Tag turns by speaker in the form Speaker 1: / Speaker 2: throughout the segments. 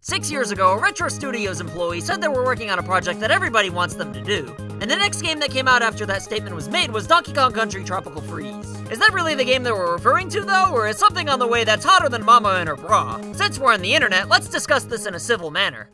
Speaker 1: 6 years ago, a Retro Studios employee said they were working on a project that everybody wants them to do. And the next game that came out after that statement was made was Donkey Kong Country Tropical Freeze. Is that really the game they were referring to, though, or is something on the way that's hotter than Mama in her bra? Since we're on the internet, let's discuss this in a civil manner.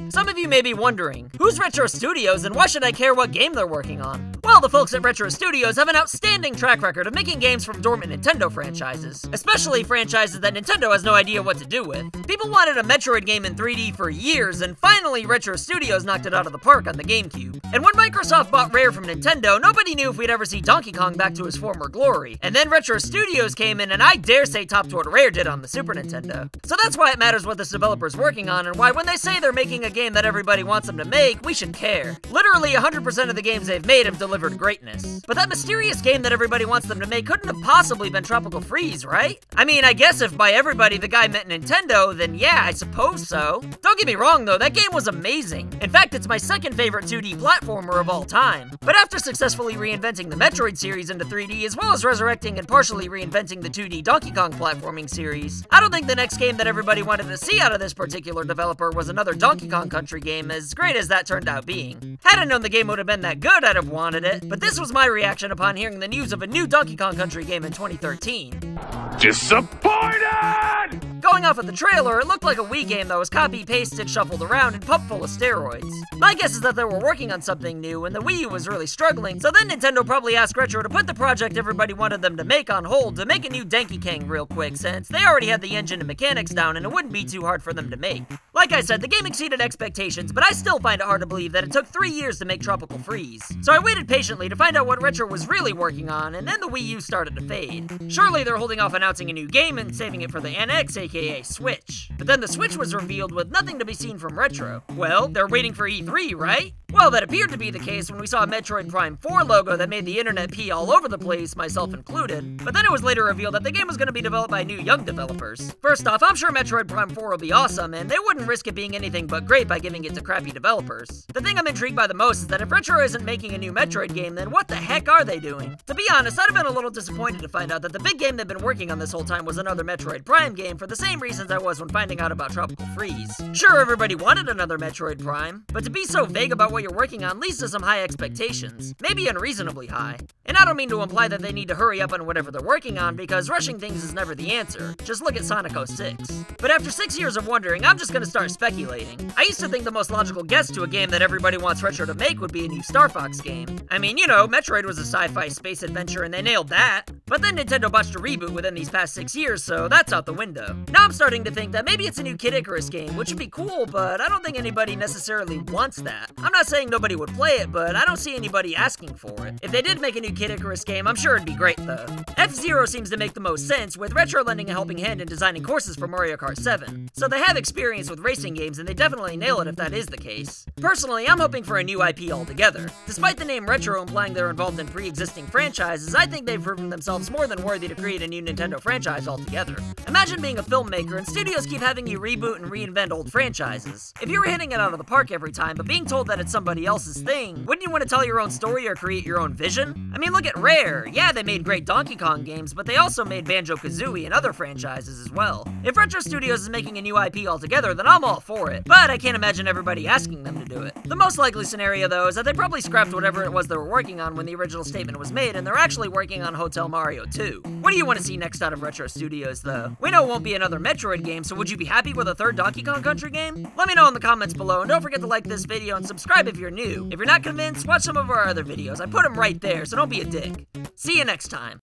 Speaker 1: Some of you may be wondering, who's Retro Studios and why should I care what game they're working on? Well, the folks at Retro Studios have an outstanding track record of making games from dormant Nintendo franchises, especially franchises that Nintendo has no idea what to do with. People wanted a Metroid game in 3D for years, and finally Retro Studios knocked it out of the park on the GameCube. And when Microsoft bought Rare from Nintendo, nobody knew if we'd ever see Donkey Kong back to his former glory. And then Retro Studios came in and I dare say topped what Rare did on the Super Nintendo. So that's why it matters what this developer's working on and why when they say they're making a game that everybody wants them to make, we should care. Literally 100% of the games they've made have delivered greatness. But that mysterious game that everybody wants them to make couldn't have possibly been Tropical Freeze, right? I mean, I guess if by everybody the guy meant Nintendo, then yeah, I suppose so. Don't get me wrong though, that game was amazing. In fact, it's my second favorite 2D platformer of all time. But after successfully reinventing the Metroid series into 3D, as well as resurrecting and partially reinventing the 2D Donkey Kong platforming series, I don't think the next game that everybody wanted to see out of this particular developer was another Donkey Kong Country game, as great as that turned out being. Had I known the game would have been that good, I'd have wanted it, but this was my reaction upon hearing the news of a new Donkey Kong Country game in 2013.
Speaker 2: Disappointed!
Speaker 1: Going off of the trailer, it looked like a Wii game that was copy-pasted, shuffled around, and pumped full of steroids. My guess is that they were working on something new, and the Wii U was really struggling, so then Nintendo probably asked Retro to put the project everybody wanted them to make on hold to make a new Donkey Kong real quick, since they already had the engine and mechanics down and it wouldn't be too hard for them to make. Like I said, the game exceeded expectations, but I still find it hard to believe that it took 3 years to make Tropical Freeze. So I waited patiently to find out what Retro was really working on, and then the Wii U started to fade. Surely they're holding off announcing a new game and saving it for the NX, aka Switch. But then the Switch was revealed with nothing to be seen from Retro. Well, they're waiting for E3, right? Well, that appeared to be the case when we saw a Metroid Prime 4 logo that made the internet pee all over the place, myself included. But then it was later revealed that the game was going to be developed by new young developers. First off, I'm sure Metroid Prime 4 will be awesome, and they wouldn't risk it being anything but great by giving it to crappy developers. The thing I'm intrigued by the most is that if Retro isn't making a new Metroid game, then what the heck are they doing? To be honest, I'd have been a little disappointed to find out that the big game they've been working on this whole time was another Metroid Prime game for the same reasons I was when finding out about Tropical Freeze. Sure, everybody wanted another Metroid Prime, but to be so vague about what you're working on leads to some high expectations, maybe unreasonably high. And I don't mean to imply that they need to hurry up on whatever they're working on, because rushing things is never the answer. Just look at Sonic 06. But after 6 years of wondering, I'm just gonna start speculating. I used to think the most logical guess to a game that everybody wants Retro to make would be a new Star Fox game. I mean, you know, Metroid was a sci-fi space adventure and they nailed that. But then Nintendo botched a reboot within these past 6 years, so that's out the window. Now I'm starting to think that maybe it's a new Kid Icarus game, which would be cool, but I don't think anybody necessarily wants that. I'm not saying nobody would play it, but I don't see anybody asking for it. If they did make a new Kid Icarus game, I'm sure it'd be great though. FZero seems to make the most sense, with Retro lending a helping hand in designing courses for Mario Kart 7. So they have experience with racing games and they definitely nail it if that is the case. Personally, I'm hoping for a new IP altogether. Despite the name Retro implying they're involved in pre-existing franchises, I think they've proven themselves more than worthy to create a new Nintendo franchise altogether. Imagine being a filmmaker and studios keep having you reboot and reinvent old franchises. If you were hitting it out of the park every time, but being told that it's somebody else's thing, wouldn't you want to tell your own story or create your own vision? I mean, look at Rare. Yeah, they made great Donkey Kong games, but they also made Banjo-Kazooie and other franchises as well. If Retro Studios is making a new IP altogether, then I'm all for it, but I can't imagine everybody asking them to do it. The most likely scenario, though, is that they probably scrapped whatever it was they were working on when the original statement was made, and they're actually working on Hotel Mario 2. What do you want to see next out of Retro Studios, though? We know it won't be another Metroid game, so would you be happy with a third Donkey Kong Country game? Let me know in the comments below, and don't forget to like this video and subscribe if you're new. If you're not convinced, watch some of our other videos. I put them right there, so don't be a dick. See you next time.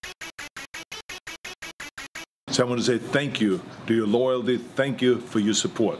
Speaker 2: So I want to say thank you to your loyalty, thank you for your support.